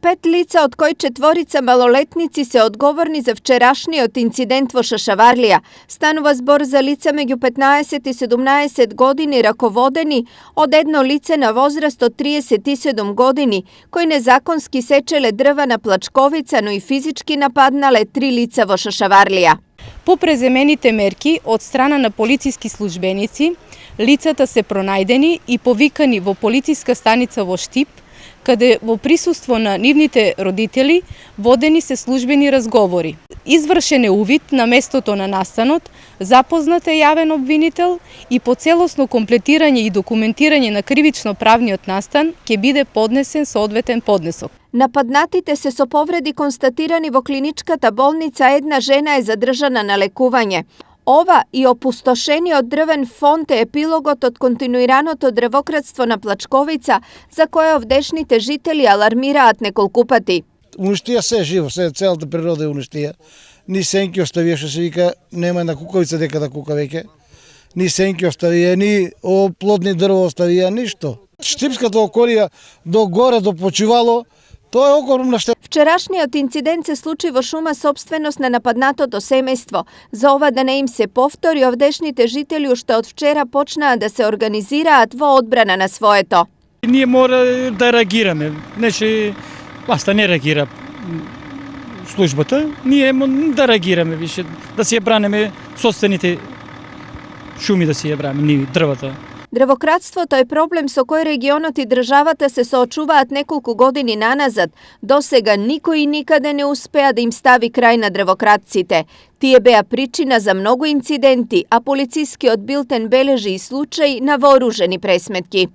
5 lica, od koji 4 maloletnici se odgovorni za včerašnji incident во Šašavарлија. Станува збор за лица меѓу 15 и 17 години раководени од едно лице на возраст од 37 години, кои незаконски сечеле дрва на Плачковица, но и физички нападнале 3 лица во Шаšavарлија. По преземените мерки од страна на полициски службеници, лицата се пронајдени и повикани во полициска станица во Штип, каде во присуство на нивните родители водени се службени разговори. Извршен е увид на местото на настанот, запознат е јавен обвинител и по целосно комплетирање и документирање на кривично-правниот настан ќе биде поднесен соодветен поднесок. Нападнатите се со повреди констатирани во клиничката болница, една жена е задржана на лекување. Ова и опустошениот дрвен фонд е епилогот од континуираното дрвократство на Плачковица, за кое овдешните жители алармираат неколку пати. Уништија се живо, се целата природа е уништија. Ни сенки оставија, што се вика, нема една кукавица дека да кука веќе. Ни сенки оставија, ни плодни дрво оставија, ништо. Штипската околија до горе, до почивало, тоа е огромна штета. Вчерашниот инцидент се случи во шума собственост на нападнатото семејство. За ова да не им се повтори, овдешните жители уште од вчера почнаа да се организираат во одбрана на своето. Ние мора да реагираме. Значи, власта не реагира службата, ние да реагираме више, да си ја бранеме собствените шуми, да си ја бранеме дрвата. Дрвократството е проблем со кој регионот и државата се соочуваат неколку години наназад. Досега никој и никаде не успеа да им стави крај на дрвократците. Тие беа причина за многу инциденти, а полицискиот билтен бележи и случаи на вооружени пресметки.